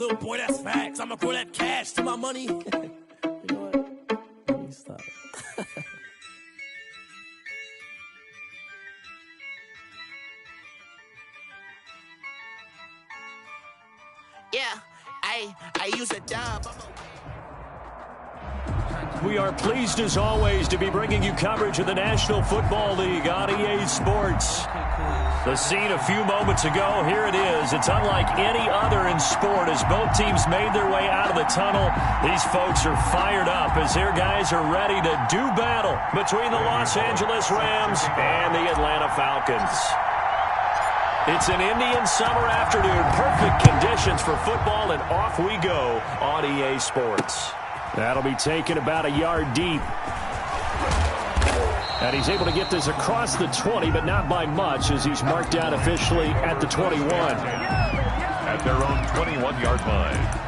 Little boy, that's facts. I'ma grow that cash to my money. You know what? Let me stop. Yeah, I use a dub. We are pleased as always to be bringing you coverage of the National Football League on EA Sports. The scene a few moments ago, here it is. It's unlike any other in sport as both teams made their way out of the tunnel. These folks are fired up as their guys are ready to do battle between the Los Angeles Rams and the Atlanta Falcons. It's an Indian summer afternoon. Perfect conditions for football, and off we go on EA Sports. That'll be taken about a yard deep. And he's able to get this across the 20, but not by much as he's marked out officially at the 21. At their own 21-yard line.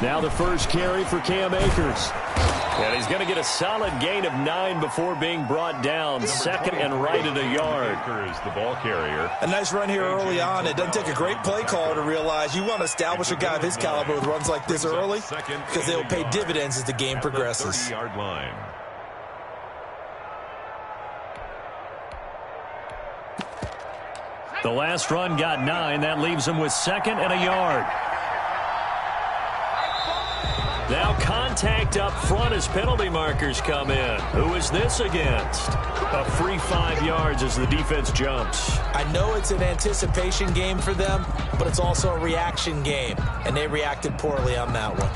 Now the first carry for Cam Akers. And he's going to get a solid gain of 9 before being brought down. Second and right at a yard. Akers, the ball carrier. A nice run here early on. It doesn't take a great play caller to realize you want to establish a guy of his caliber with runs like this early because they'll pay dividends as the game progresses. 30-yard line. The last run got 9. That leaves him with second and a yard. Now contact up front as penalty markers come in. Who is this against? A free 5 yards as the defense jumps. I know it's an anticipation game for them, but it's also a reaction game, and they reacted poorly on that one.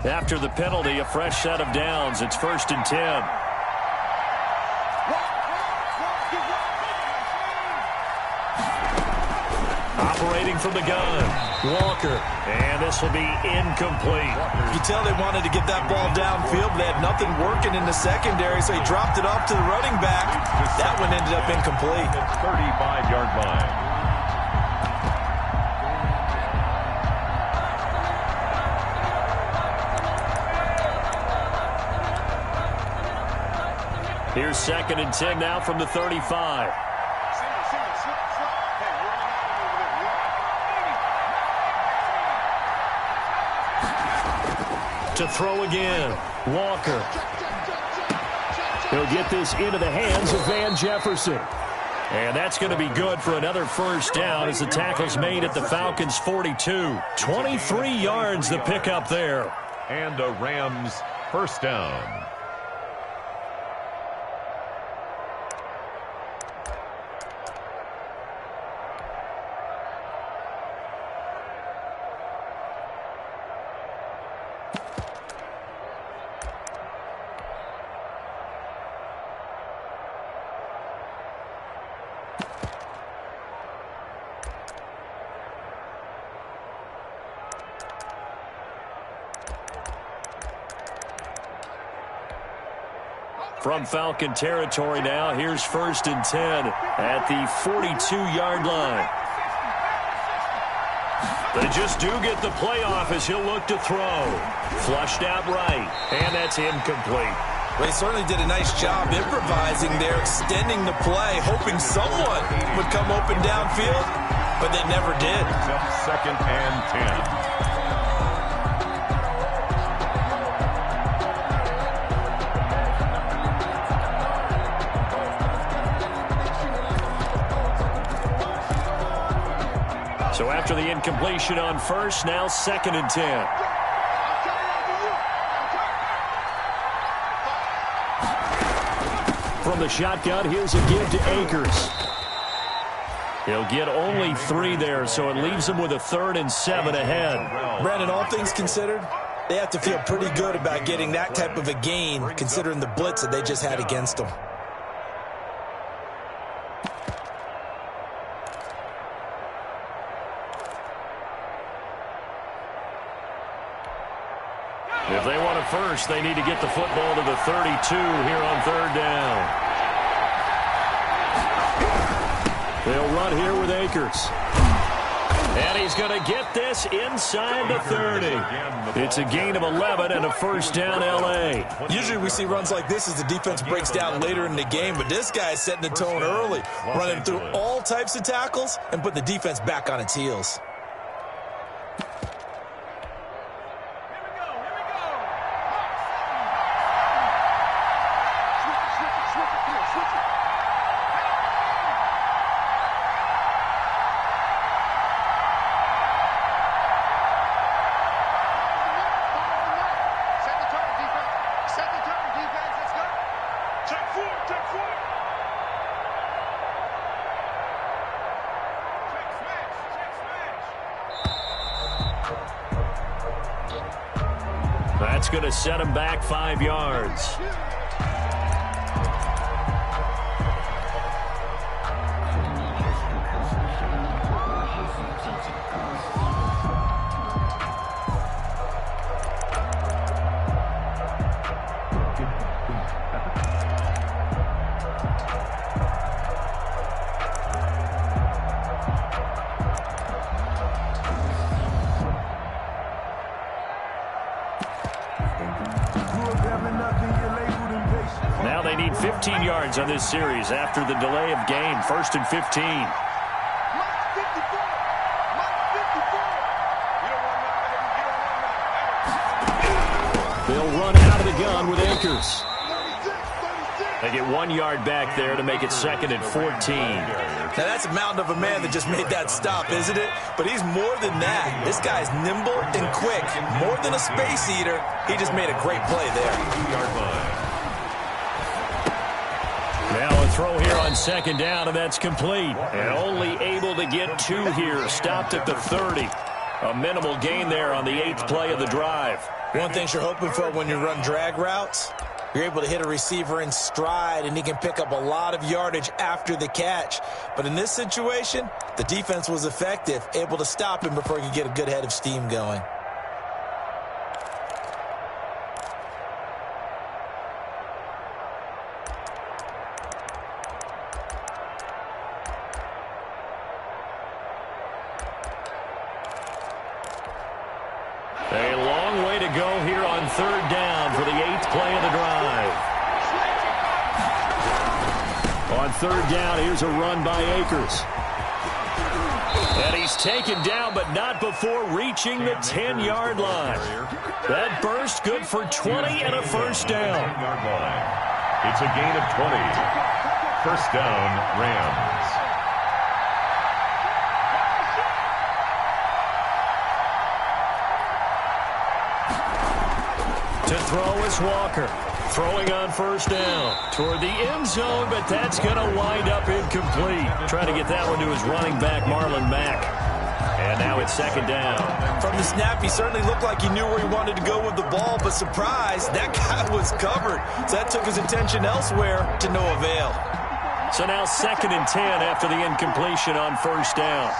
After the penalty, a fresh set of downs. It's 1st and 10. Operating from the gun, Walker, and this will be incomplete. You tell they wanted to get that ball downfield, but they had nothing working in the secondary, so he dropped it off to the running back. That one ended up incomplete. 35-yard line. Here's 2nd and 10 now from the 35. To throw again, Walker. He'll get this into the hands of Van Jefferson. And that's going to be good for another first down as the tackle's made at the Falcons' 42. 23 yards the pickup there. And a Rams first down. From Falcon territory now, here's 1st and 10 at the 42-yard line. They just do get the playoff as he'll look to throw. Flushed out right, and that's incomplete. Well, he certainly did a nice job improvising there, extending the play, hoping someone would come open downfield, but they never did. 2nd and 10. So after the incompletion on first, now 2nd and 10. From the shotgun, here's a give to Akers. He'll get only 3 there, so it leaves him with a 3rd and 7 ahead. Brandon, all things considered, they have to feel pretty good about getting that type of a gain, considering the blitz that they just had against them. If they want a first, they need to get the football to the 32 here on 3rd down. They'll run here with Akers. And he's going to get this inside the 30. It's a gain of 11 and a first down, L.A. Usually we see runs like this as the defense breaks down later in the game, but this guy is setting the tone early, running through all types of tackles and putting the defense back on its heels. That's going to set him back 5 yards. Now they need 15 yards on this series after the delay of game. 1st and 15. They'll run out of the gun with Akers. They get 1 yard back there to make it 2nd and 14. Now that's a mountain of a man that just made that stop, isn't it? But he's more than that. This guy's nimble and quick. More than a space eater. He just made a great play there. Now a throw here on 2nd down, and that's complete. And only able to get 2 here. Stopped at the 30. A minimal gain there on the 8th play of the drive. One thing you're hoping for when you run drag routes, you're able to hit a receiver in stride, and he can pick up a lot of yardage after the catch. But in this situation, the defense was effective, able to stop him before he could get a good head of steam going. A long way to go here on 3rd down for the 8th play of the drive. On 3rd down, here's a run by Akers. And he's taken down, but not before reaching the 10-yard line. That burst good for 20 and a first down. It's a gain of 20. First down, Rams. To throw is Walker. Throwing on 1st down toward the end zone, but that's going to wind up incomplete. Trying to get that one to his running back, Marlon Mack. And now it's 2nd down. From the snap, he certainly looked like he knew where he wanted to go with the ball, but surprise, that guy was covered. So that took his attention elsewhere to no avail. So now 2nd and 10 after the incompletion on 1st down.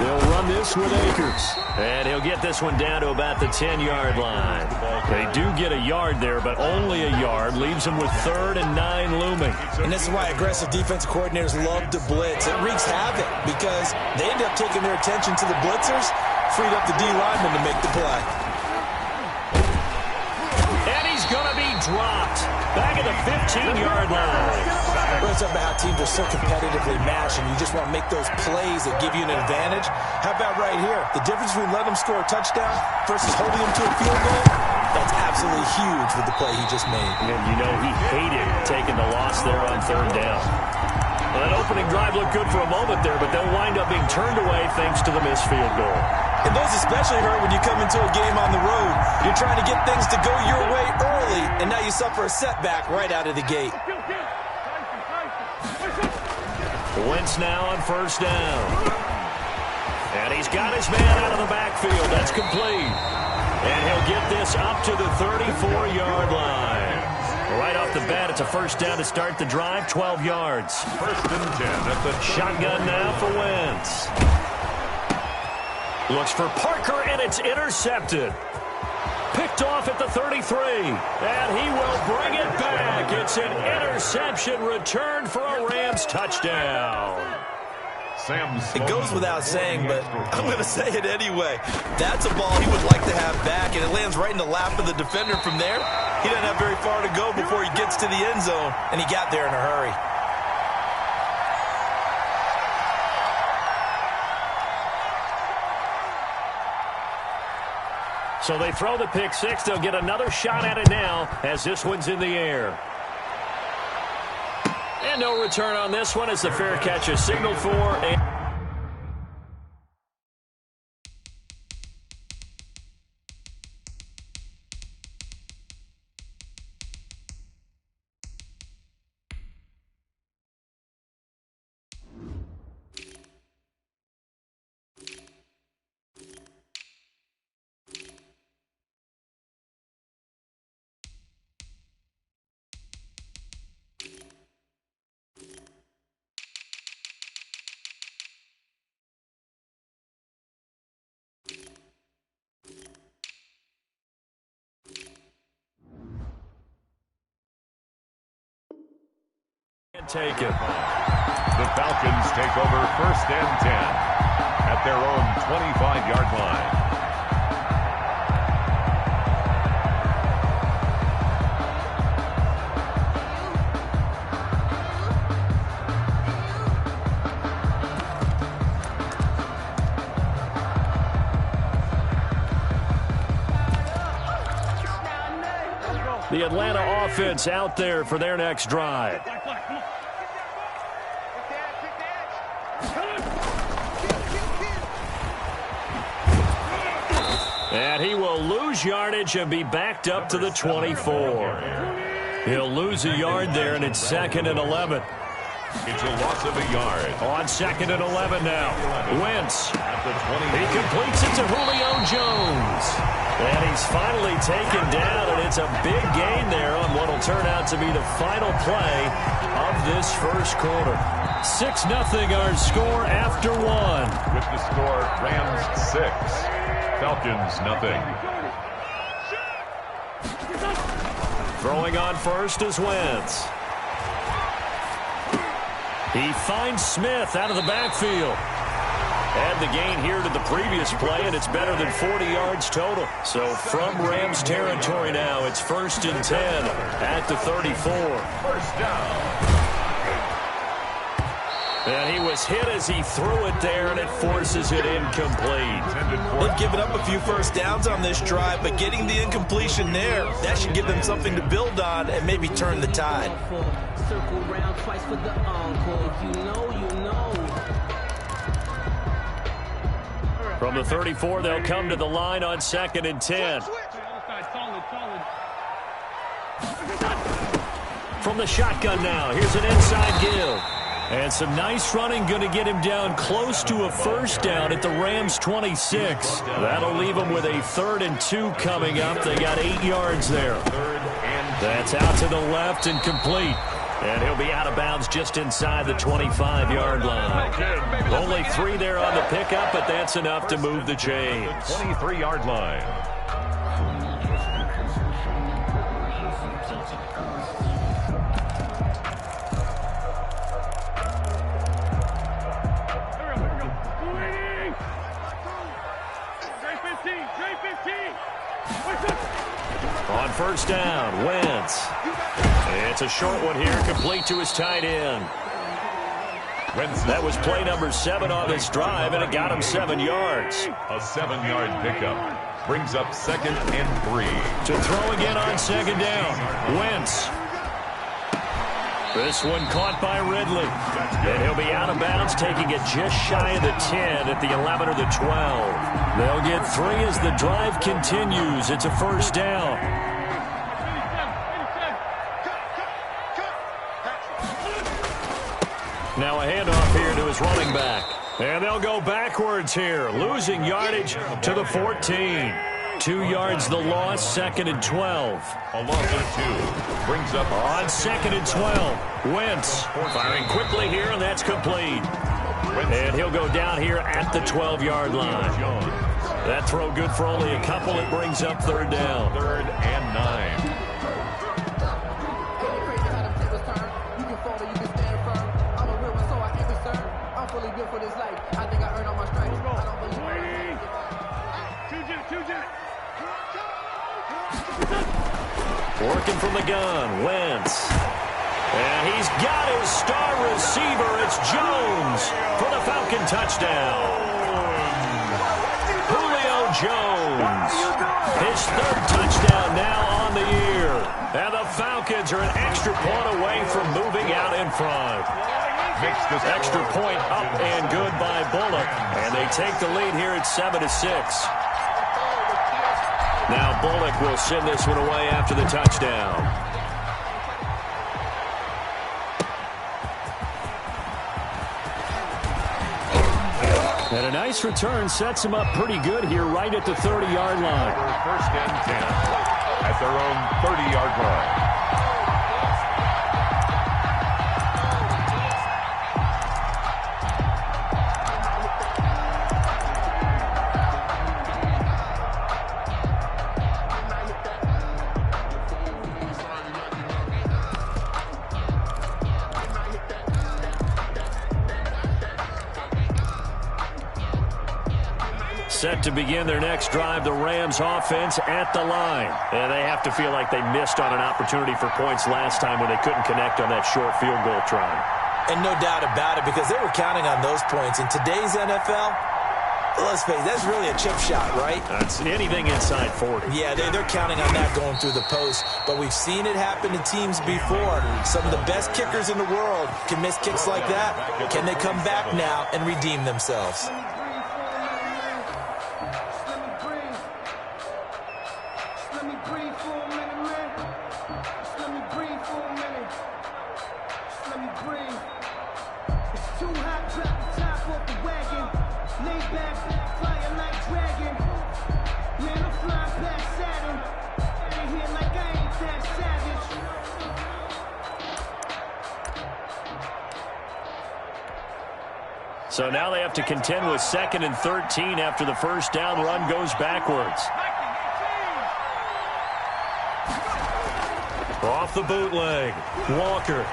They'll run this with Akers. And he'll get this one down to about the 10-yard line. They do get a yard there, but only a yard. Leaves them with 3rd and 9 looming. And this is why aggressive defensive coordinators love to blitz. It wreaks havoc because they end up taking their attention to the blitzers, freed up the D lineman to make the play. And he's going to be dropped. Back at the 15-yard line. We're talking about how teams are so competitively matched, and you just want to make those plays that give you an advantage. How about right here? The difference between letting them score a touchdown versus holding them to a field goal, that's absolutely huge with the play he just made. And you know he hated taking the loss there on 3rd down. Well, that opening drive looked good for a moment there, but they'll wind up being turned away thanks to the missed field goal. And those especially hurt when you come into a game on the road. You're trying to get things to go your way early, and now you suffer a setback right out of the gate. Wentz now on first down. And he's got his man out of the backfield. That's complete. And he'll get this up to the 34-yard line. Right off the bat, it's a first down to start the drive, 12 yards. First and 10 at the shotgun now for Wentz. Looks for Parker, and it's intercepted. Picked off at the 33, and he will bring it back. It's an interception returned for a Rams touchdown. It goes without saying, but I'm going to say it anyway. That's a ball he would like to have back, and it lands right in the lap of the defender from there. He doesn't have very far to go before he gets to the end zone, and he got there in a hurry. So they throw the pick six. They'll get another shot at it now as this one's in the air. And no return on this one as the fair catch is signaled for. Take it. The Falcons take over first and 10 at their own 25-yard line. The Atlanta offense out there for their next drive. And he will lose yardage and be backed up to the 24. He'll lose a yard there, and it's 2nd and 11. It's a loss of a yard. On 2nd and 11 now. Wentz. He completes it to Julio Jones. And he's finally taken down, and it's a big gain there on what will turn out to be the final play of this first quarter. 6-0 our score after one. With the score, Rams 6, Falcons 0. Throwing on first is Wentz. He finds Smith out of the backfield. Add the gain here to the previous play, and it's better than 40 yards total. So from Rams territory now, it's 1st and 10 at the 34. First down. And he was hit as he threw it there, and it forces it incomplete. They've given up a few first downs on this drive, but getting the incompletion there, that should give them something to build on and maybe turn the tide. Circle round twice for the encore. You know. From the 34, they'll come to the line on 2nd and 10. From the shotgun now, here's an inside give. And some nice running, going to get him down close to a first down at the Rams 26. That'll leave them with a 3rd and 2 coming up. They got 8 yards there. That's out to the left and complete. And he'll be out of bounds just inside the 25-yard line. Only 3 there on the pickup, but that's enough to move the chains. 23-yard line. On first down, Wentz. It's a short one here, complete to his tight end. That was play number 7 on this drive, and it got him 7 yards. A 7-yard pickup brings up 2nd and 3. To throw again on 2nd down, Wentz. This one caught by Ridley. And he'll be out of bounds, taking it just shy of the 10 at the 11 or the 12. They'll get 3 as the drive continues. It's a first down. Now a handoff here to his running back. And they'll go backwards here, losing yardage to the 14. 2 yards the loss, 2nd and 12. A loss of 2. Brings up on 2nd and 12. Wentz firing quickly here, and that's complete. And he'll go down here at the 12-yard line. That throw good for only a couple. It brings up 3rd down. 3rd and 9. Working from the gun, Wentz. And he's got his star receiver. It's Jones for the Falcon touchdown. Julio Jones. His 3rd touchdown now on the year. And the Falcons are an extra point away from moving out in front. Makes this extra point up and good by Bullock. And they take the lead here at 7-6. Now Bullock will send this one away after the touchdown. And a nice return sets him up pretty good here right at the 30-yard line. 1st and 10 at their own 30-yard line. Set to begin their next drive, the Rams offense at the line. And they have to feel like they missed on an opportunity for points last time when they couldn't connect on that short field goal try. And no doubt about it, because they were counting on those points. In today's NFL, let's face it, that's really a chip shot, right? That's anything inside 40. Yeah, they're counting on that going through the post. But we've seen it happen to teams before. Some of the best kickers in the world can miss kicks like that. Can they come back now and redeem themselves? So now they have to contend with 2nd and 13 after the first down run goes backwards. Off the bootleg, Walker.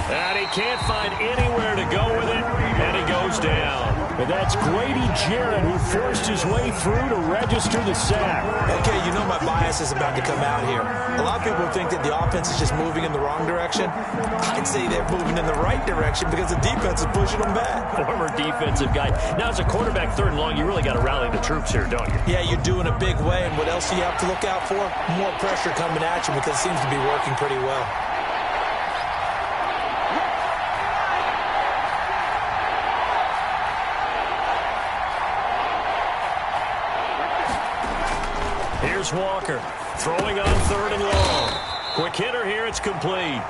And he can't find anywhere to go with it, and he goes down. But that's Grady Jarrett who forced his way through to register the sack. Okay, you know my bias is about to come out here. A lot of people think that the offense is just moving in the wrong direction. I'd say they're moving in the right direction because the defense is pushing them back. Former defensive guy. Now, as a quarterback 3rd and long, you really got to rally the troops here, don't you? Yeah, you do in a big way. And what else do you have to look out for? More pressure coming at you because it seems to be working pretty well. Here's Walker throwing on 3rd and long. Quick hitter here. It's complete.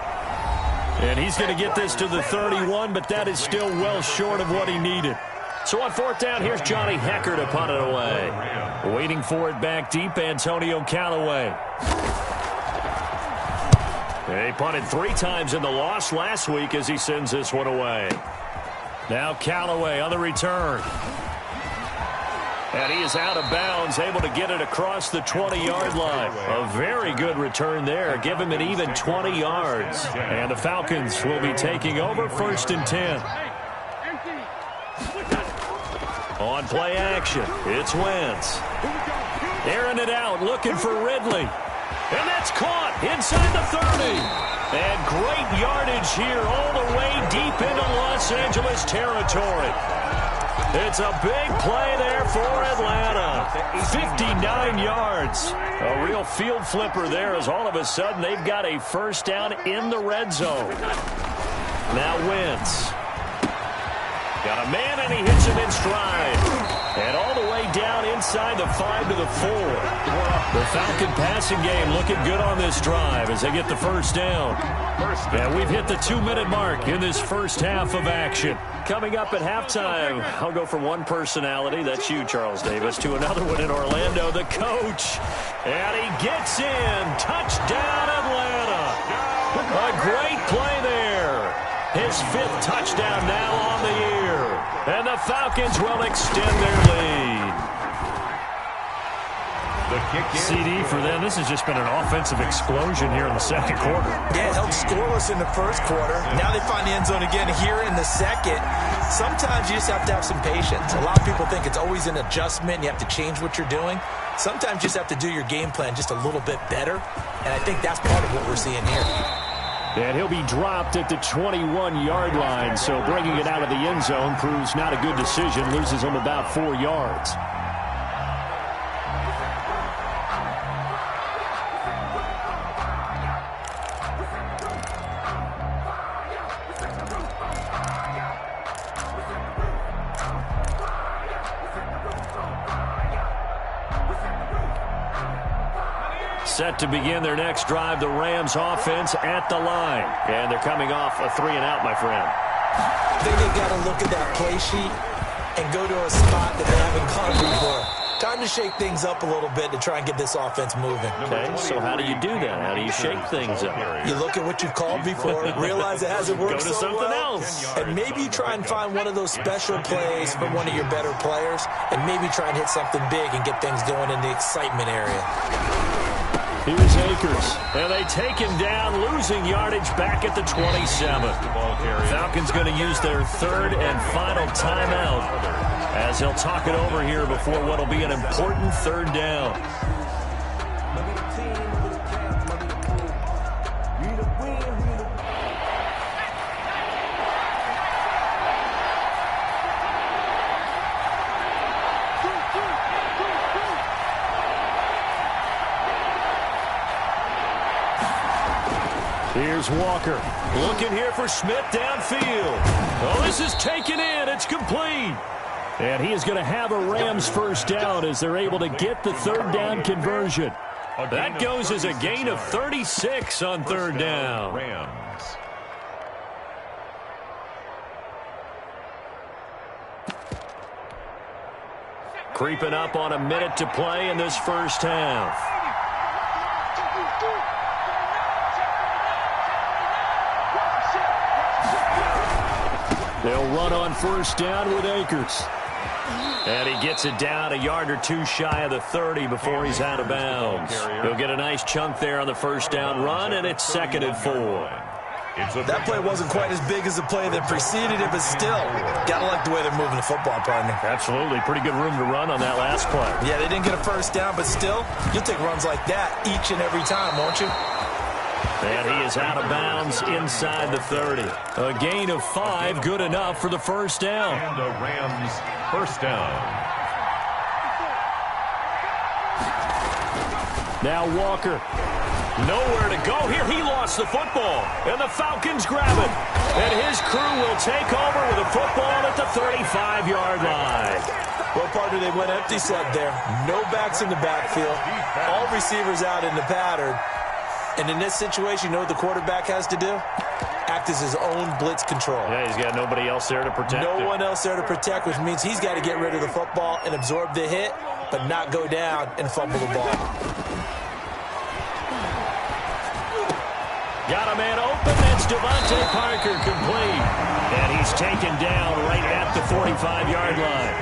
And he's going to get this to the 31, but that is still well short of what he needed. So on 4th down, here's Johnny Hecker to punt it away. Waiting for it back deep, Antonio Callaway. He punted 3 times in the loss last week as he sends this one away. Now Callaway on the return. And he is out of bounds, able to get it across the 20-yard line. A very good return there. Give him an even 20 yards. And the Falcons will be taking over 1st and 10. On play action, it's Wentz. Airing it out, looking for Ridley. And that's caught inside the 30. And great yardage here all the way deep into Los Angeles territory. It's a big play there for Atlanta. 59 yards. A real field flipper there as all of a sudden they've got a first down in the red zone. Now Wentz. Got a man and he hits him in stride. And all the way down inside the 5 to the 4. The Falcon passing game looking good on this drive as they get the first down. And we've hit the 2-minute mark in this first half of action. Coming up at halftime, I'll go from one personality, that's you, Charles Davis, to another one in Orlando, the coach. And he gets in. Touchdown, Atlanta. A great play there. His 5th touchdown now on the year. And the Falcons will extend their lead. CD for them. This has just been an offensive explosion here in the second quarter. Yeah, held scoreless in the first quarter. Now they find the end zone again here in the second. Sometimes you just have to have some patience. A lot of people think it's always an adjustment. You have to change what you're doing. Sometimes you just have to do your game plan just a little bit better. And I think that's part of what we're seeing here. And he'll be dropped at the 21-yard line, so bringing it out of the end zone proves not a good decision. Loses him about 4 yards. Set to begin their next drive, the Rams offense at the line. And they're coming off a 3-and-out, my friend. I think they've got to look at that play sheet and go to a spot that they haven't gone before. Time to shake things up a little bit to try and get this offense moving. Okay, so how do you do that? How do you shake things up? You look at what you've called before, realize it hasn't worked so so well, else. And maybe you try and find one of those special plays from one of your better players, and maybe try and hit something big and get things going in the excitement area. Here's Akers, and they take him down, losing yardage back at the 27. Falcons going to use their 3rd and final timeout as they'll talk it over here before what will be an important 3rd down. Here's Walker. Looking here for Smith downfield. Oh, this is taken in. It's complete. And he is going to have a Rams first down as they're able to get the 3rd down conversion. That goes as a gain of 36 on 3rd down. Rams. Creeping up on a minute to play in this first half. They'll run on first down with Akers. And he gets it down a yard or two shy of the 30 before he's out of bounds. He'll get a nice chunk there on the first down run, and it's 2nd and 4. That play wasn't quite as big as the play that preceded it, but still, gotta like the way they're moving the football, partner. Absolutely. Pretty good room to run on that last play. Yeah, they didn't get a first down, but still, you'll take runs like that each and every time, won't you? And he is out of bounds inside the 30. A gain of 5, good enough for the first down. And a Rams first down. Now Walker. Nowhere to go here. He lost the football. And the Falcons grab it. And his crew will take over with a football at the 35-yard line. Well, partner, they went empty set there. No backs in the backfield. All receivers out in the pattern. And in this situation, you know what the quarterback has to do? Act as his own blitz control. Yeah, he's got nobody else there to protect him. No one else there to protect, which means he's got to get rid of the football and absorb the hit, but not go down and fumble the ball. Got a man open. That's Devontae Parker complete. And he's taken down right at the 45-yard line.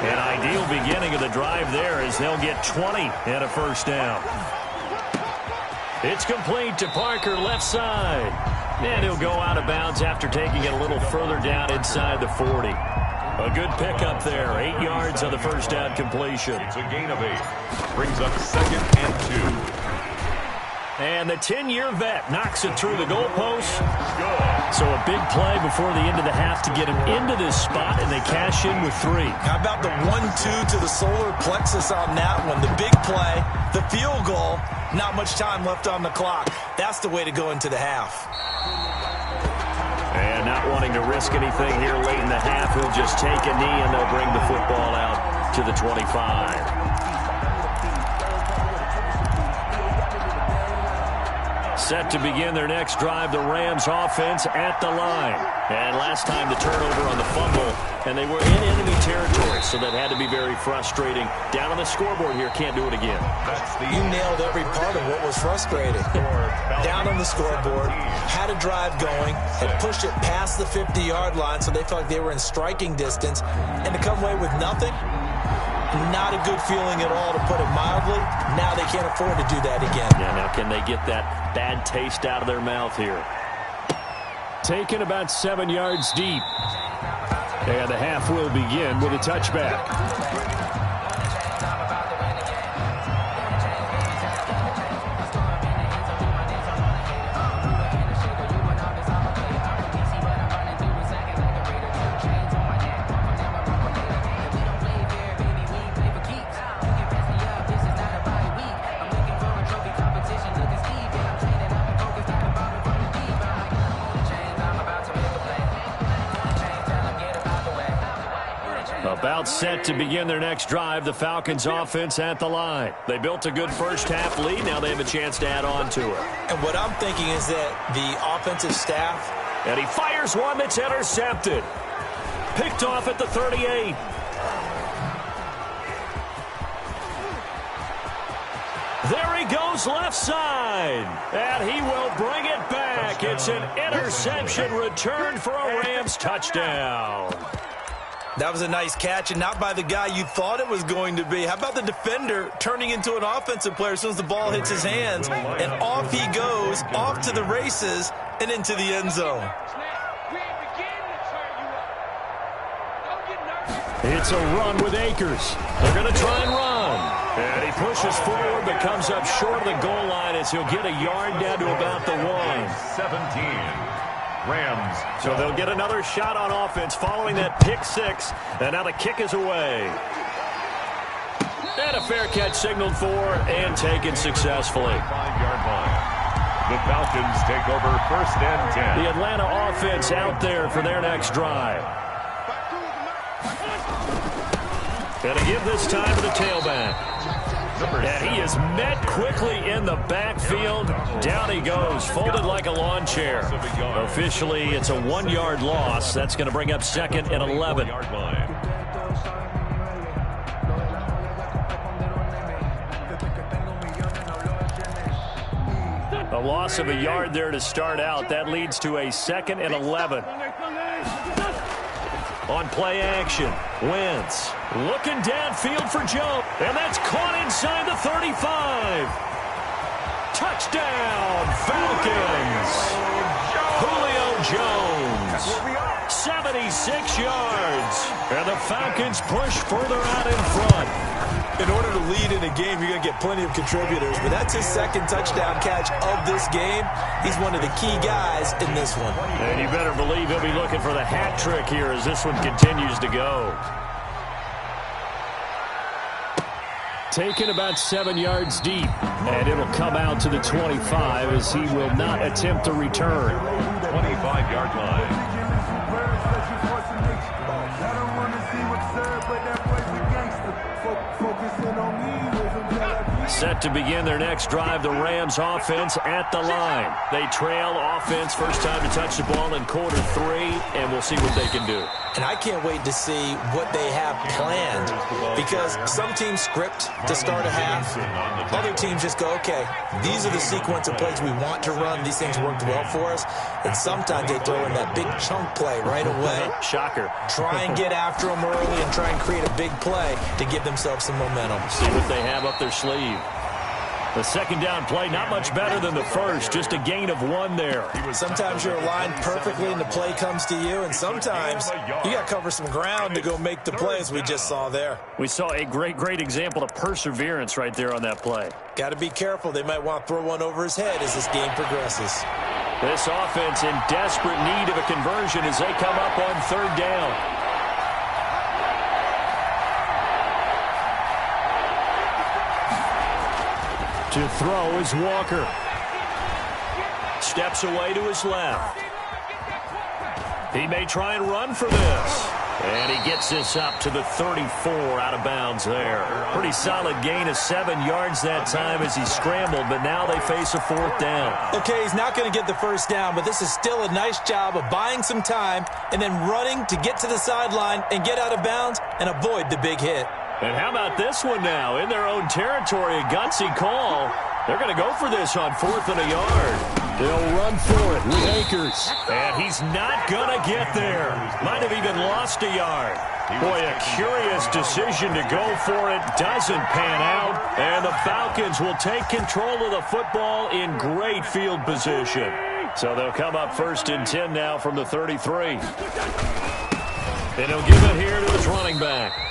An ideal beginning of the drive there as they'll get 20 and a first down. It's complete to Parker, left side. And he'll go out of bounds after taking it a little further down inside the 40. A good pickup there. 8 yards on the first down completion. It's a gain of 8. Brings up 2nd and 2. And the 10-year vet knocks it through the goalpost. So a big play before the end of the half to get him into this spot, and they cash in with 3. How about the 1-2 to the solar plexus on that one? The big play, the field goal, not much time left on the clock. That's the way to go into the half. And not wanting to risk anything here late in the half, he'll just take a knee, and they'll bring the football out to the 25. Set to begin their next drive, the Rams offense at the line. And last time the turnover on the fumble, and they were in enemy territory, so that had to be very frustrating. Down on the scoreboard here, can't do it again. You nailed every part of what was frustrating. Down on the scoreboard, had a drive going, had pushed it past the 50-yard line, so they felt like they were in striking distance, and to come away with nothing, not a good feeling at all, to put it mildly. Now they can't afford to do that again. Yeah, now can they get that bad taste out of their mouth here? Taken about 7 yards deep. And the half will begin with a touchback. About set to begin their next drive, the Falcons offense at the line. They built a good first-half lead. Now they have a chance to add on to it. And what I'm thinking is that the offensive staff... And he fires one that's intercepted. Picked off at the 38. There he goes left side. And he will bring it back. It's an interception return for a Rams touchdown. That was a nice catch, and not by the guy you thought it was going to be. How about the defender turning into an offensive player as soon as the ball hits his hands, and off he goes, off to the races, and into the end zone. It's a run with Akers. They're going to try and run. And he pushes forward, but comes up short of the goal line as he'll get a yard down to about the 1. 17. Rams. So they'll get another shot on offense following that pick 6. And now the kick is away. And a fair catch signaled for and taken successfully. 5-yard line. The Falcons take over 1st and 10. The Atlanta offense out there for their next drive. And a give this time to the tailback. And he is met quickly in the backfield. Down he goes, folded like a lawn chair. Officially, it's a 1-yard loss. That's going to bring up 2nd and 11. A loss of a yard there to start out. That leads to a 2nd and 11. On play action, Wentz looking downfield for Joe, and that's caught inside the 35. Touchdown, Falcons. Julio Jones, 76 yards, and the Falcons push further out in front. In order to lead in a game, you're going to get plenty of contributors, but that's his 2nd touchdown catch of this game. He's one of the key guys in this one. And you better believe he'll be looking for the hat trick here as this one continues to go. Taken about 7 yards deep, and it'll come out to the 25 as he will not attempt to return. 25-yard line. Set to begin their next drive, the Rams offense at the line. They trail offense, first time to touch the ball in quarter 3, and we'll see what they can do. And I can't wait to see what they have planned, because some teams script to start a half. Other teams just go, okay, these are the sequence of plays we want to run. These things worked well for us. And sometimes they throw in that big chunk play right away. Shocker. Try and get after them early and try and create a big play to give themselves some momentum. See what they have up their sleeve. The second down play, not much better than the first, just a gain of 1 there. Sometimes you're aligned perfectly and the play comes to you, and sometimes you got to cover some ground to go make the play, as we just saw there. We saw a great example of perseverance right there on that play. Got to be careful. They might want to throw one over his head as this game progresses. This offense in desperate need of a conversion as they come up on 3rd down. To throw is Walker. Steps away to his left. He may try and run for this. And he gets this up to the 34 out of bounds there. Pretty solid gain of 7 yards that time as he scrambled, but now they face a 4th down. Okay, he's not going to get the first down, but this is still a nice job of buying some time and then running to get to the sideline and get out of bounds and avoid the big hit. And how about this one now? In their own territory, a gutsy call. They're going to go for this on 4th and a yard. They'll run for it with Akers. And he's not going to get there. Might have even lost a yard. Boy, a curious decision to go for it. Doesn't pan out. And the Falcons will take control of the football in great field position. So they'll come up 1st and 10 now from the 33. And he'll give it here to his running back.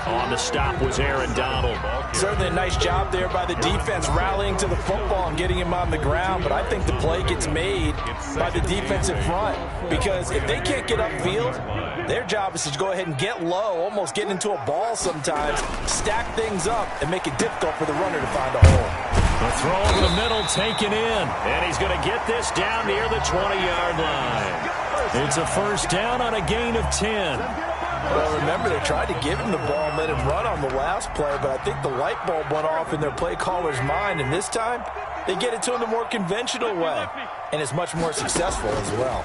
On the stop was Aaron Donald. Certainly a nice job there by the defense rallying to the football and getting him on the ground, but I think the play gets made by the defensive front because if they can't get upfield, their job is to go ahead and get low, almost get into a ball sometimes, stack things up, and make it difficult for the runner to find a hole. The throw over the middle taken in, and he's going to get this down near the 20-yard line. It's a 1st down on a gain of 10. Well, remember, they tried to give him the ball and let him run on the last play, but I think the light bulb went off in their play caller's mind, and this time they get it to him the more conventional way, and it's much more successful as well.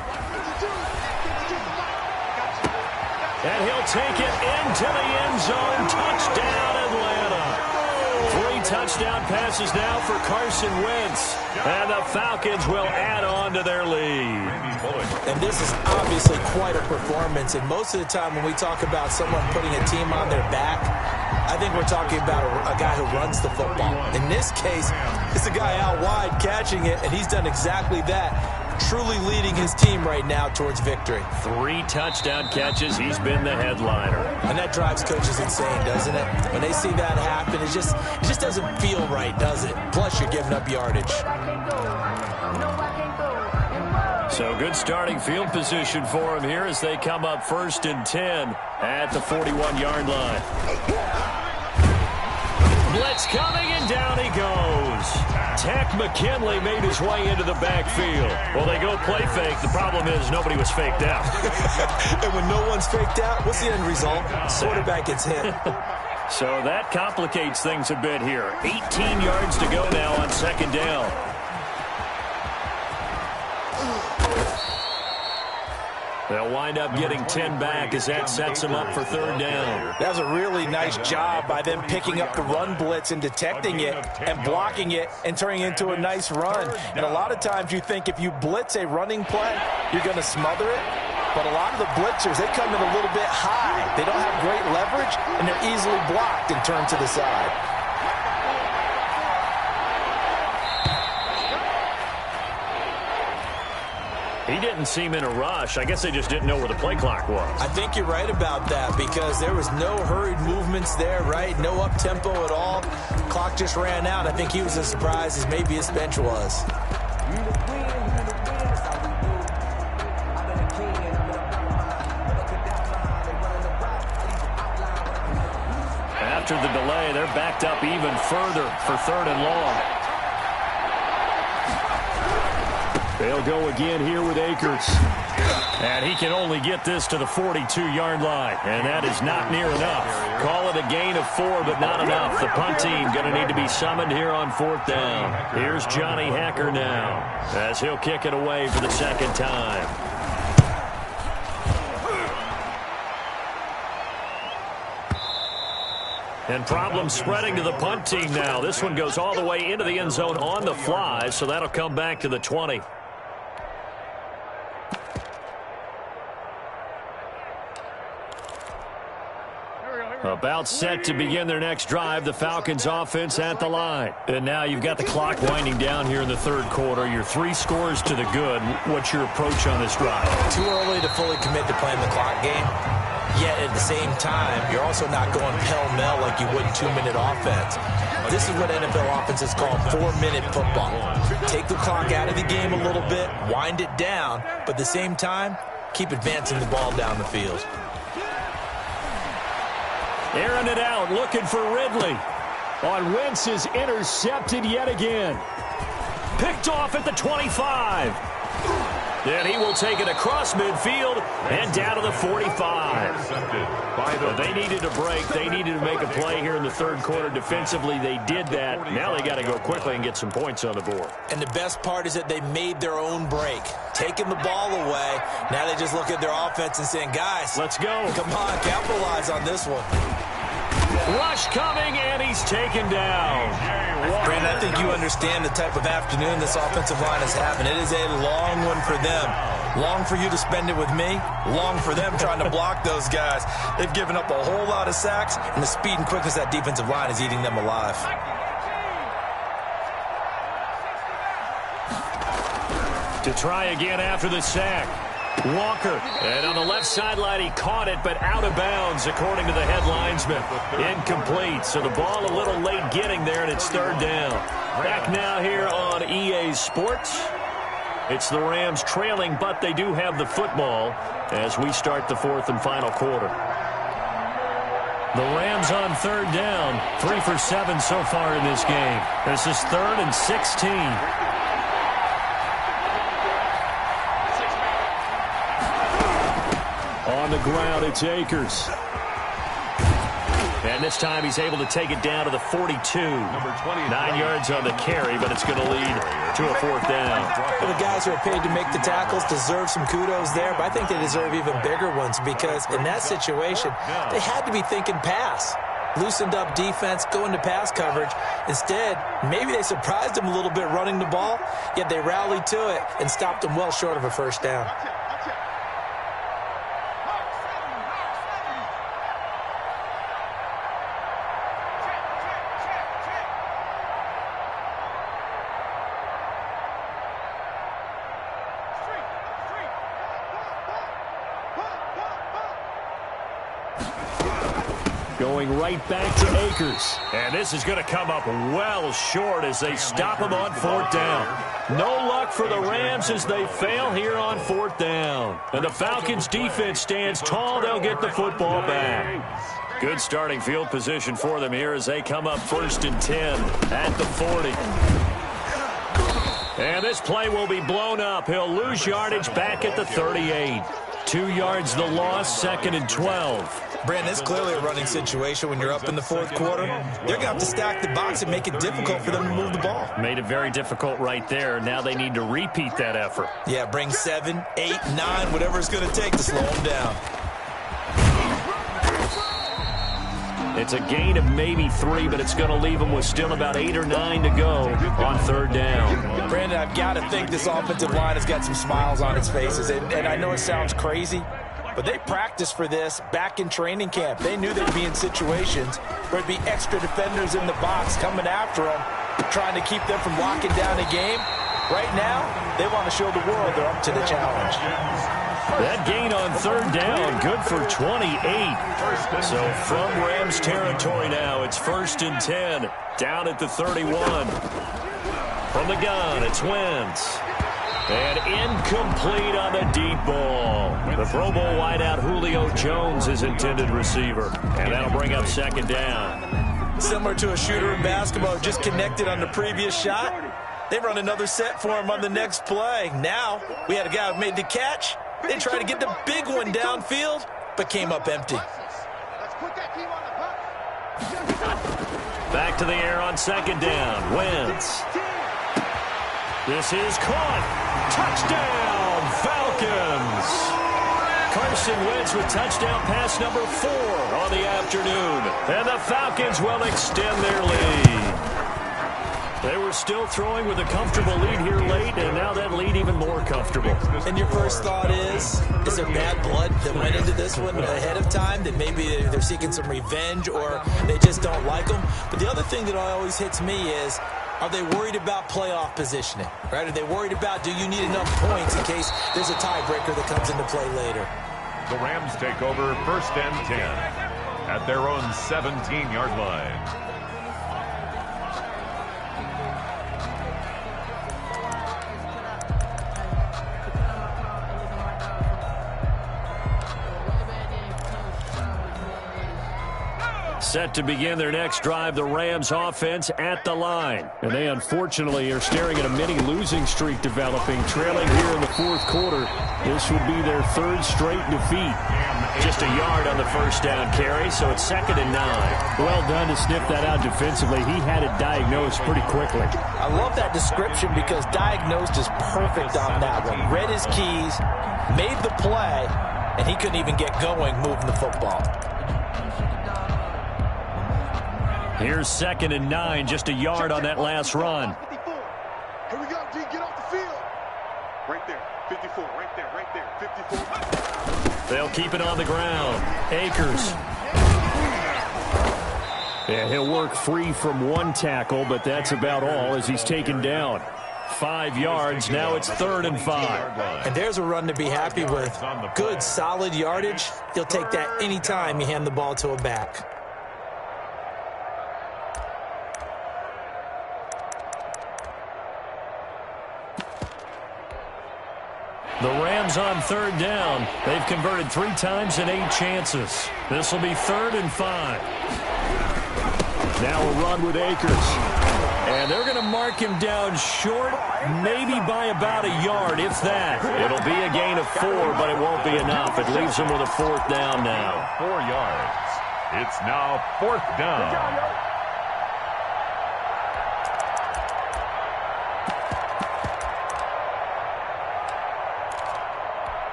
And he'll take it into the end zone. Touchdown, Atlanta. 3 touchdown passes now for Carson Wentz, and the Falcons will add on to their lead. And this is obviously quite a performance, and most of the time when we talk about someone putting a team on their back, I think we're talking about a guy who runs the football. In this case, it's a guy out wide catching it, and he's done exactly that, truly leading his team right now towards victory. 3 touchdown catches. He's been the headliner. And that drives coaches insane, doesn't it? When they see that happen, it just doesn't feel right, does it? Plus, you're giving up yardage. So good starting field position for him here as they come up 1st and 10 at the 41-yard line. Blitz coming, and down he goes. Tech McKinley made his way into the backfield. Well, they go play fake. The problem is nobody was faked out. And when no one's faked out, what's the end result? Quarterback gets hit. So that complicates things a bit here. 18 yards to go now on 2nd down. They'll wind up getting 10 back as that sets them up for 3rd down. That was a really nice job by them picking up the run blitz and detecting it and blocking it and turning it into a nice run. And a lot of times you think if you blitz a running play, you're going to smother it. But a lot of the blitzers, they come in a little bit high. They don't have great leverage, and they're easily blocked and turned to the side. He didn't seem in a rush. I guess they just didn't know where the play clock was. I think you're right about that because there was no hurried movements there, right? No up-tempo at all. Clock just ran out. I think he was as surprised as maybe his bench was. After the delay, they're backed up even further for 3rd and long. They'll go again here with Akers. And he can only get this to the 42-yard line. And that is not near enough. Call it a gain of 4, but not enough. The punt team going to need to be summoned here on 4th down. Here's Johnny Hacker now as he'll kick it away for the 2nd time. And problems spreading to the punt team now. This one goes all the way into the end zone on the fly, so that'll come back to the 20. About set to begin their next drive, the Falcons offense at the line. And now you've got the clock winding down here in the third quarter. You're 3 scores to the good. What's your approach on this drive? Too early to fully commit to playing the clock game. Yet at the same time, you're also not going pell-mell like you would in 2-minute offense. This is what NFL offenses call 4-minute football. Take the clock out of the game a little bit, wind it down, but at the same time, keep advancing the ball down the field. Airing it out, looking for Ridley. On Wentz is intercepted yet again. Picked off at the 25. Then he will take it across midfield and down to the 45. They needed a break. They needed to make a play here in the third quarter. Defensively, they did that. Now they got to go quickly and get some points on the board. And the best part is that they made their own break. Taking the ball away. Now they just look at their offense and saying, guys, let's go. Come on, capitalize on this one. Rush coming, and he's taken down. Brandon, I think you understand the type of afternoon this offensive line is having. It is a long one for them. Long for you to spend it with me. Long for them trying to block those guys. They've given up a whole lot of sacks, and the speed and quickness of that defensive line is eating them alive. To try again after the sack. Walker, and on the left sideline he caught it, but out of bounds according to the head linesman. Incomplete, so the ball a little late getting there, and it's third down. Back now here on EA Sports. It's the Rams trailing, but they do have the football as we start the fourth and final quarter. The Rams on third down, 3 for 7 so far in this game. This is 3rd and 16. On the ground, it's Akers. And this time he's able to take it down to the 42. 9 yards on the carry, but it's going to lead to a fourth down. Well, the guys who are paid to make the tackles deserve some kudos there, but I think they deserve even bigger ones because in that situation, they had to be thinking pass. Loosened up defense, going to pass coverage. Instead, maybe they surprised them a little bit running the ball, yet they rallied to it and stopped them well short of a first down. Going right back to Akers. And this is going to come up well short as they stop him on fourth down. No luck for the Rams as they fail here on fourth down. And the Falcons defense stands tall. They'll get the football back. Good starting field position for them here as they come up 1st and 10 at the 40. And this play will be blown up. He'll lose yardage back at the 38. 2 yards the loss, 2nd and 12. Brandon, it's clearly a running situation when you're up in the fourth quarter. They're going to have to stack the box and make it difficult for them to move the ball. Made it very difficult right there. Now they need to repeat that effort. Yeah, bring 7, 8, 9, whatever it's going to take to slow them down. It's a gain of maybe 3, but it's going to leave them with still about 8 or 9 to go on third down. Brandon, I've got to think this offensive line has got some smiles on its faces. And I know it sounds crazy, but they practiced for this back in training camp. They knew they'd be in situations where there'd be extra defenders in the box coming after them, trying to keep them from locking down a game. Right now, they want to show the world they're up to the challenge. That gain on third down, good for 28. So from Rams territory now, it's 1st and 10, down at the 31. From the gun, it's Wentz. And incomplete on the deep ball. The Pro Bowl wideout Julio Jones is intended receiver. And that'll bring up 2nd down. Similar to a shooter in basketball who just connected on the previous shot. They run another set for him on the next play. Now, we had a guy who made the catch. They tried to get the big one downfield, but came up empty. Back to the air on 2nd down. Wentz. This is caught. Touchdown, Falcons. Carson Wentz with touchdown pass number 4 on the afternoon. And the Falcons will extend their lead. They were still throwing with a comfortable lead here late, and now that lead even more comfortable. And your first thought is there bad blood that went into this one ahead of time, that maybe they're seeking some revenge or they just don't like them? But the other thing that always hits me is, are they worried about playoff positioning, right? Are they worried about, do you need enough points in case there's a tiebreaker that comes into play later? The Rams take over 1st and 10 at their own 17-yard line. Set to begin their next drive, the Rams offense at the line. And they unfortunately are staring at a mini losing streak developing, trailing here in the 4th quarter. This would be their 3rd straight defeat. Just a yard on the first down carry, so it's 2nd and 9. Well done to sniff that out defensively. He had it diagnosed pretty quickly. I love that description because diagnosed is perfect on that one. Read his keys, made the play, and he couldn't even get going moving the football. Here's 2nd and 9, just a yard on that last run. 54. Here we go, D, get off the field. Right there, 54, right there, 54. They'll keep it on the ground. Akers. Yeah, he'll work free from one tackle, but that's about all as he's taken down. 5 yards, now it's 3rd and 5. And there's a run to be happy with. Good, solid yardage. You'll take that anytime you hand the ball to a back. The Rams on 3rd down. They've converted 3 times in 8 chances. This will be 3rd and 5. Now a run with Akers. And they're going to mark him down short, maybe by about a yard, if that. It'll be a gain of 4, but it won't be enough. It leaves him with a 4th down now. 4 yards. It's now 4th down.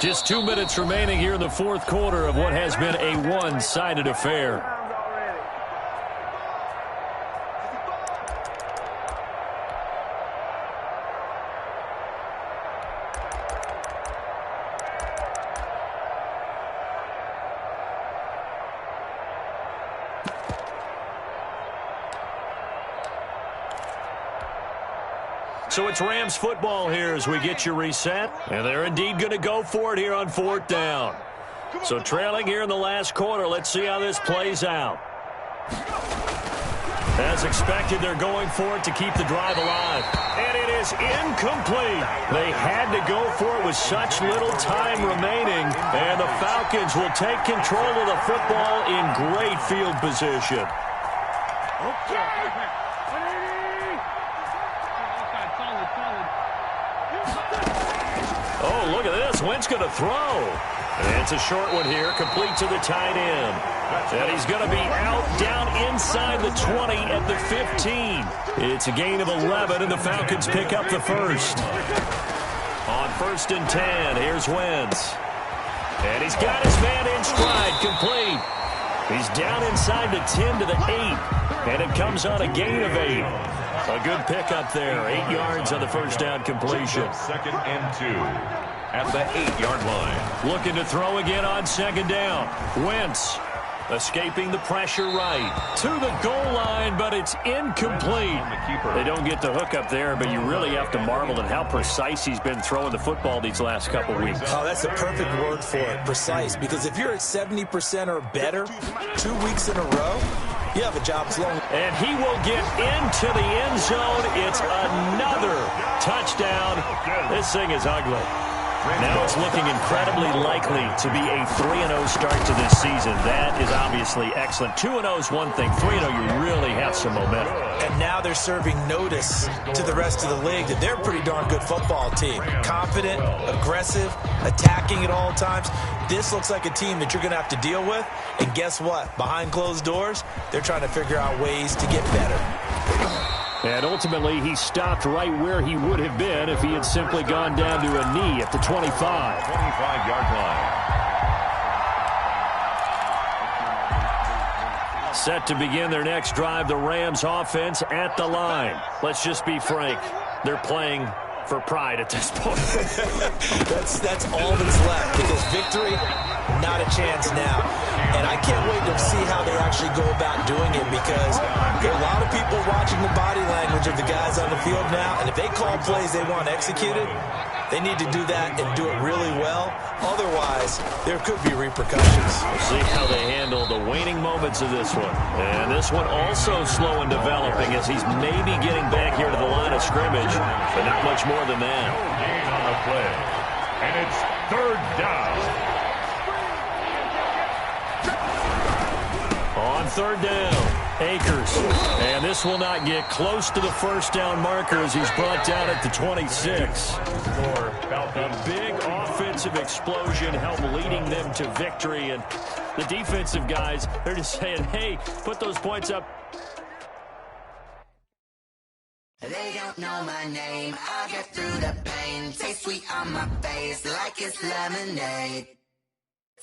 Just 2 minutes remaining here in the 4th quarter of what has been a one-sided affair. So it's Rams football here as we get you reset. And they're indeed going to go for it here on 4th down. So trailing here in the last quarter, let's see how this plays out. As expected, they're going for it to keep the drive alive. And it is incomplete. They had to go for it with such little time remaining. And the Falcons will take control of the football in great field position. Oh, look at this. Wentz going to throw. And it's a short one here, complete to the tight end. And he's going to be out down inside the 20 at the 15. It's a gain of 11, and the Falcons pick up the first. On 1st and 10, here's Wentz. And he's got his man in stride, complete. He's down inside the 10 to the 8, and it comes on a gain of 8. A good pickup there, 8 yards on the first down completion. 2nd and 2 at the 8-yard line. Looking to throw again on 2nd down. Wentz escaping the pressure right to the goal line, but it's incomplete. They don't get the hook up there, but you really have to marvel at how precise he's been throwing the football these last couple weeks. Oh, that's the perfect word for it, precise, because if you're at 70% or better 2 weeks in a row, you have a job as long. And he will get into the end zone. It's another touchdown. This thing is ugly. Now it's looking incredibly likely to be a 3-0 start to this season. That is obviously excellent. 2-0 is one thing. 3-0, you really have some momentum. And now they're serving notice to the rest of the league that they're a pretty darn good football team. Confident, aggressive, attacking at all times. This looks like a team that you're going to have to deal with. And guess what? Behind closed doors, they're trying to figure out ways to get better. And ultimately, he stopped right where he would have been if he had simply gone down to a knee at the 25. 25-yard line. Set to begin their next drive, the Rams offense at the line. Let's just be frank, they're playing for pride at this point. that's all that's left, because victory, not a chance now. And I can't wait to see how they actually go about doing it, because there are a lot of people watching the body language of the guys on the field now, and if they call plays they want executed, they need to do that and do it really well. Otherwise, there could be repercussions. We'll see how they handle the waning moments of this one. And this one also slow in developing, as he's maybe getting back here to the line of scrimmage, but not much more than that. No gain on the play. And it's third down. On third down, Akers. And this will not get close to the first down marker as he's brought down at the 26. A big offensive explosion helped leading them to victory. And the defensive guys, they're just saying, hey, put those points up. They don't know my name. I get through the pain. Taste sweet on my face like it's lemonade.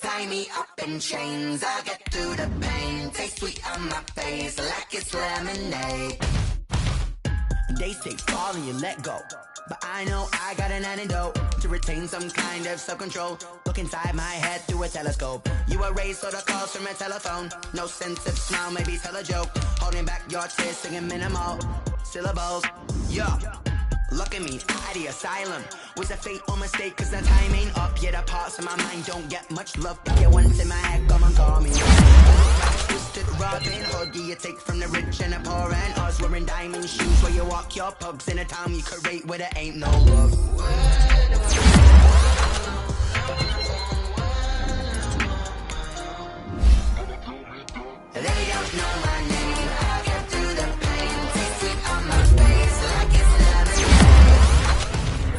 Tie me up in chains, I get through the pain. Taste sweet on my face like it's lemonade. They say fall and you let go, but I know I got an antidote to retain some kind of self-control. Look inside my head through a telescope. You erase all the calls from a telephone. No sense of smile, maybe tell a joke. Holding back your tears, singing minimal syllables. Yeah. Look at me, at the asylum. Was a fate or mistake, cause the time ain't up. Yet the parts of my mind don't get much love. Yeah, once in my head, come and call me. Twisted Robin Hood, do you take from the rich and the poor and us? Wearing diamond shoes where you walk your pugs in a town you create where there ain't no love. They don't know my name. I get through the pain. Taste sweet on my face like it's lemonade.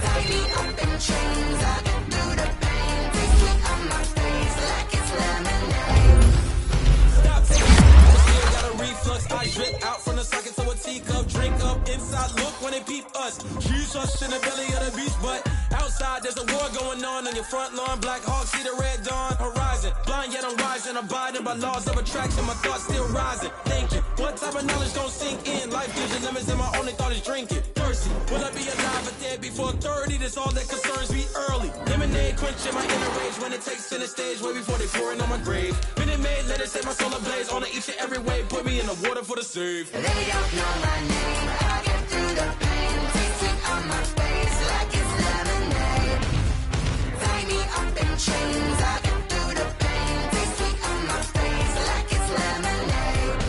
Tie me up in chains. I get through the pain. Taste sweet on my face like it's lemonade. Stop taking it. Still got a reflux. I drip out from the socket to a teacup. Drink up inside. Look when they peep us. Shoes us in the belly of the beach, but outside there's a war going on your front lawn. Black Hawk see the red dawn horizon. Blind yet I'm rising, abiding by laws of attraction. My thoughts still rising, thinking what type of knowledge don't sink in. Life gives you limits and my only thought is drinking. Thirsty, will I be alive or dead before 30? That's all that concerns me early. Lemonade quenching my inner rage when it takes center stage way before they pouring on my grave. Been it made, let it set my soul ablaze. On each and every way, put me in the water for the save. They don't know my name. I get through the pain. Taste sweet on my face like it's lemonade. Tie me up in chains. I get through the pain. Taste sweet on my face like it's lemonade.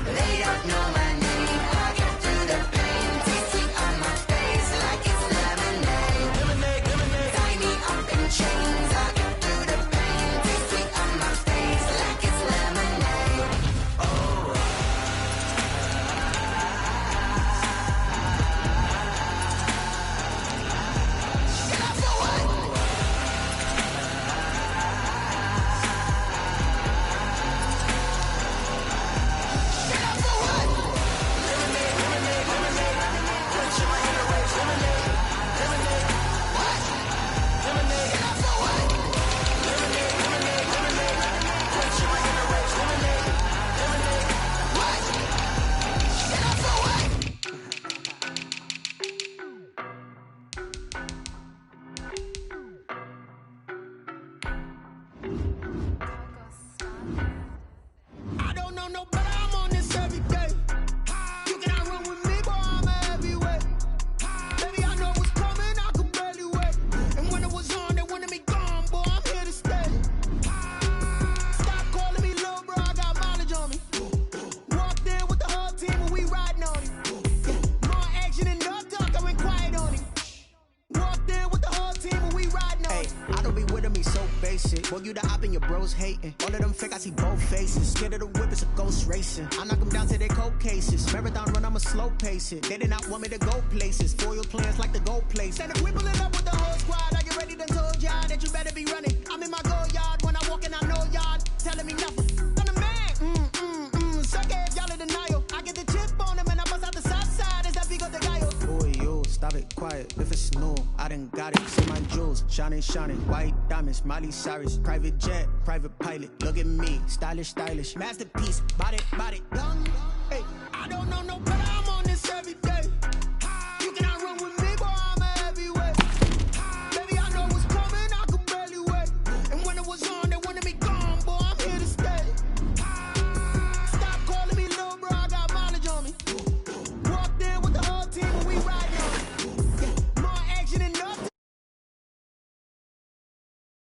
They don't know my name. I get through the pain. Taste sweet on my face like it's lemonade. Lemonade, lemonade. Tie me up in chains. I get through the pain. Taste sweet on my face like it's lemonade. Oh. I don't know no better, I'm on this every day. You cannot run with me, boy, I'm a heavyweight. Baby, I know what's coming, I could barely wait. And when it was on, they wanted me gone, boy, I'm here to stay. Stop calling me little bro, I got mileage on me. Walked in with the whole team and we riding on it. More action than no talk, I went quiet on it. Walked in with the whole team and we riding on it. I don't be with me so basic. Boy, you the op and your bros hating. All of them fake, I see both faces. Scared of the whip, it's a ghost racing. I knock them down to their cold cases. Marathon run, I'ma slow pace it. They did not want me to go places. Foil plans like the gold place. And if we pulling up with the whole squad, I get ready to told y'all that you better be running. I'm in my go yard when I walk in, I know y'all telling me nothing. I'm the man. Suck it if y'all in denial. I get the chip on them and I bust out the south side. Is that big of the guy? Boy, yo, stop it, quiet. If it's new, I done got it. See my jewels, shining, shining. White diamonds, Miley Cyrus. Private jet, private pilot. pilot. Look at me, stylish, stylish. Masterpiece, body, young. Hey, I don't know no better.